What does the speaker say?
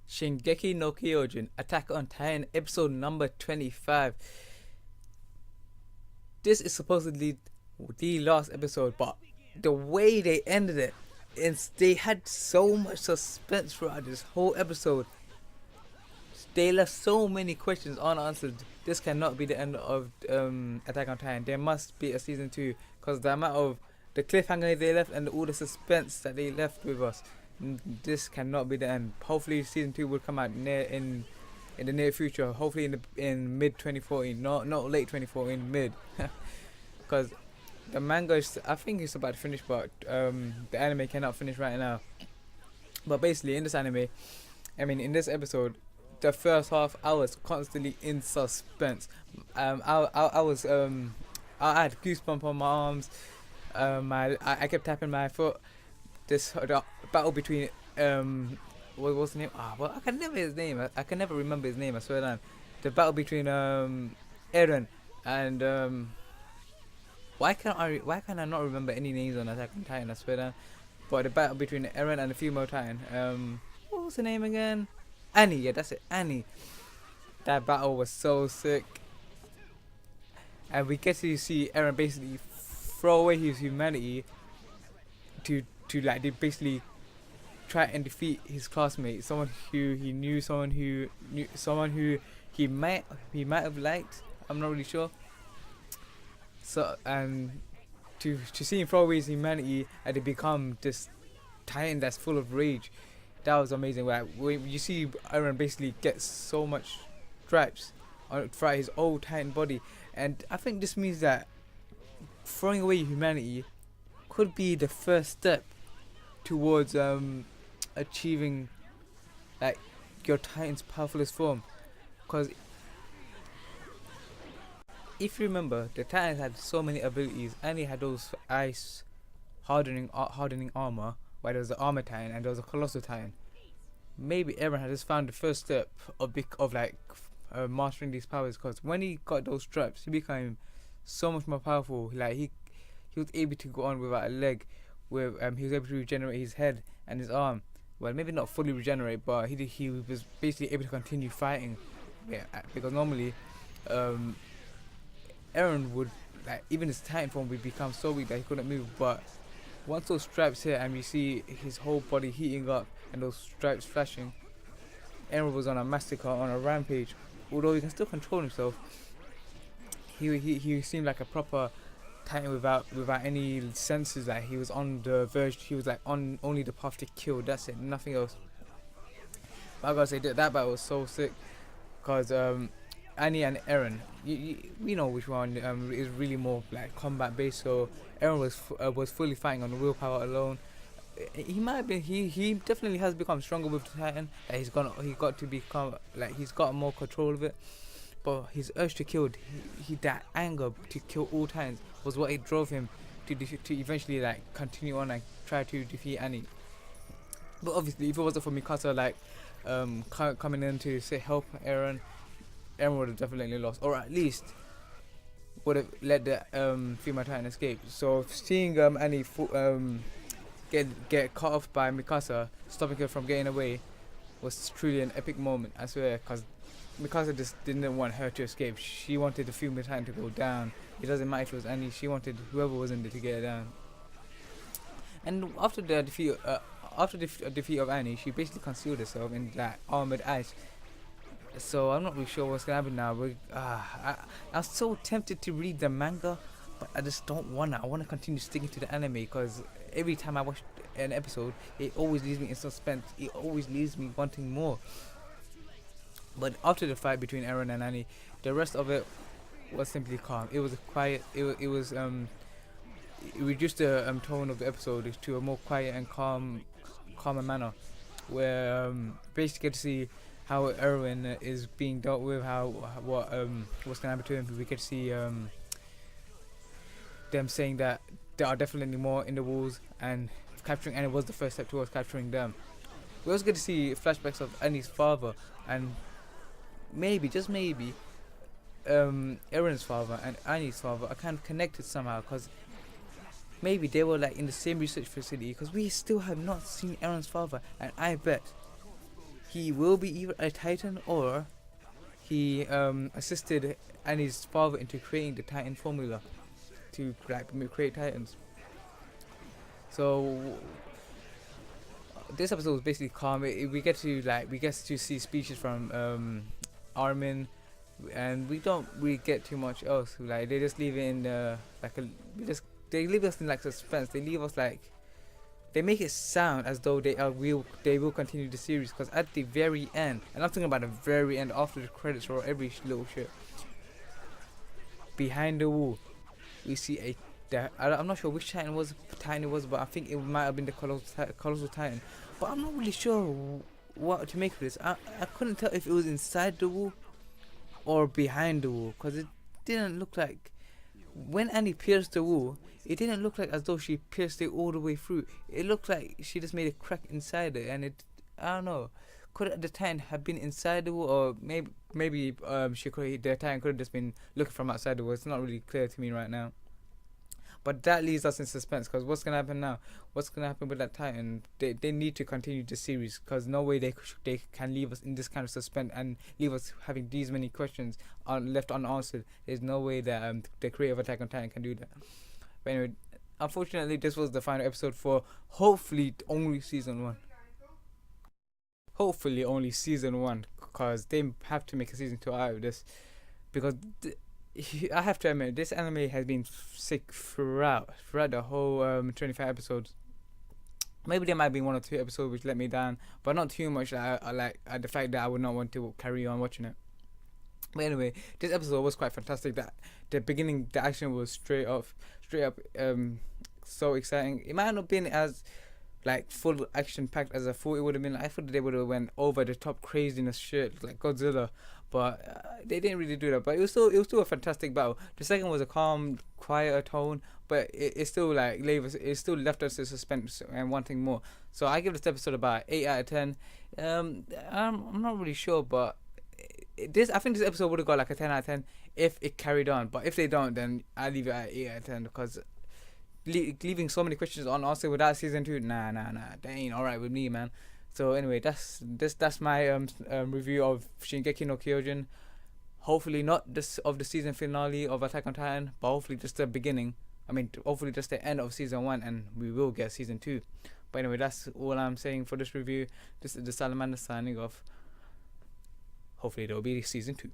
Shingeki no Kyojin Attack on Titan episode number 25. This is supposedly the last episode, but the way they ended it, they had so much suspense throughout this whole episode. They left so many questions unanswered. This cannot be the end of Attack on Titan. There must be a season 2 because the amount of the cliffhanger they left and all the suspense that they left with us. This cannot be the end. Hopefully, season 2 will come out in the near future. Hopefully, in mid 2014, not late 2014, mid. Because the manga is, I think it's about to finish, but the anime cannot finish right now. But basically, in this anime, in this episode, the first half I was constantly in suspense. I was I had goosebumps on my arms. I kept tapping my foot. The battle between what was the name? Well, I can never his name. I can never remember his name. I swear down. The battle between Eren and why can I not remember any names on Attack on Titan? I swear down. But the battle between Eren and the female Titan. What was the name again? Annie. Yeah, that's it. Annie. That battle was so sick. And we get to see Eren basically throw away his humanity to like they basically try and defeat his classmate, someone who he knew, someone who he might have liked. I'm not really sure. So to see him throw away his humanity and to become this Titan that's full of rage, that was amazing. When you see Eren basically get so much stripes throughout his old Titan body, and I think this means that throwing away humanity could be the first step towards achieving like your Titan's powerfulest form. Because if you remember, the Titans had so many abilities, and they had those ice hardening armor, while there was the armor Titan and there was a colossal Titan. Maybe Eren had just found the first step of mastering these powers, because when he got those straps, he became so much more powerful. Like he was able to go on without a leg. He was able to regenerate his head and his arm. Well, maybe not fully regenerate, but he was basically able to continue fighting. Yeah, because normally, Eren would, like, even his Titan form would become so weak that he couldn't move. But once those stripes hit and we see his whole body heating up and those stripes flashing, Eren was on a massacre, on a rampage. Although he can still control himself, he seemed like a proper Titan without any senses. Like he was on the verge. He was like on only the path to kill. That's it. Nothing else. But I gotta say that battle was so sick, cause Annie and Eren, we know which one is really more like combat based. So Eren was fully fighting on willpower alone. He might have been. He definitely has become stronger with the Titan. Like he's got to become like he's got more control of it. But his urge to kill, that anger to kill all Titans was what it drove him to eventually like continue on and try to defeat Annie. But obviously, if it wasn't for Mikasa like coming in to say help Eren would have definitely lost, or at least would have let the female Titan escape. So seeing Annie get caught off by Mikasa, stopping her from getting away, was truly an epic moment. I swear, because Mikasa just didn't want her to escape. She wanted the female Titan to go down. It doesn't matter if it was Annie. She wanted whoever was in there to get her down. And after the defeat of Annie, she basically concealed herself in that armored ice. So I'm not really sure what's gonna happen now. I'm so tempted to read the manga, but I just don't wanna. I wanna continue sticking to the anime, because every time I watch an episode, it always leaves me in suspense. It always leaves me wanting more. But after the fight between Eren and Annie, the rest of it was simply calm. It was quiet. It reduced the tone of the episode to a more quiet and calmer manner, where basically get to see how Eren is being dealt with, what's gonna happen to him. We get to see them saying that there are definitely more in the walls, and capturing Annie was the first step towards capturing them. We also get to see flashbacks of Annie's father, and maybe, just maybe, Eren's father and Annie's father are kind of connected somehow, because maybe they were like in the same research facility, because we still have not seen Eren's father, and I bet he will be either a Titan or he assisted Annie's father into creating the Titan formula to create Titans. So this episode was basically calm. We get to see speeches from Armin, and we don't really get too much else. Like they just leave it in they leave us in like suspense. They leave us like they make it sound as though they will continue the series, because at the very end, and I'm talking about the very end after the credits or every little shit, behind the wall we see I'm not sure which Titan it was, but I think it might have been the Colossal Titan. But I'm not really sure what to make of this. I couldn't tell if it was inside the wall or behind the wall, because it didn't look like, when Annie pierced the wall, it didn't look like as though she pierced it all the way through. It looked like she just made a crack inside it, and I don't know. Could the Titan have been inside the wall, or maybe the Titan could have just been looking from outside the wall? It's not really clear to me right now. But that leaves us in suspense, because what's gonna happen now? What's gonna happen with that Titan? They need to continue the series, because no way they can leave us in this kind of suspense and leave us having these many questions left unanswered. There's no way that the creator of Attack on Titan can do that. But anyway, unfortunately, this was the final episode for hopefully only season 1. Hopefully only season 1, because they have to make a season 2 out of this, because I have to admit, this anime has been sick throughout the whole 25 episodes. Maybe there might be 1 or 2 episodes which let me down, but not too much. I like the fact that I would not want to carry on watching it. But anyway, this episode was quite fantastic. That the beginning, the action was straight up, so exciting. It might not have been as like full action packed as I thought it would have been. I thought they would have went over the top craziness shit like Godzilla, but they didn't really do that. But it was still a fantastic battle. The second was a calm, quieter tone, but it still left us in suspense and wanting more. So I give this episode about 8 out of 10. I'm not really sure, but I think this episode would have got like a 10 out of 10 if it carried on. But if they don't, then I leave it at 8 out of 10, because leaving so many questions unanswered without season 2, nah, that ain't alright with me, man. So anyway, that's my review of Shingeki no Kyojin. Hopefully not this of the season finale of Attack on Titan, but hopefully just the beginning. Hopefully just the end of season 1, and we will get season 2. But anyway, that's all I'm saying for this review. This is the Salamander signing off. Hopefully there will be season 2.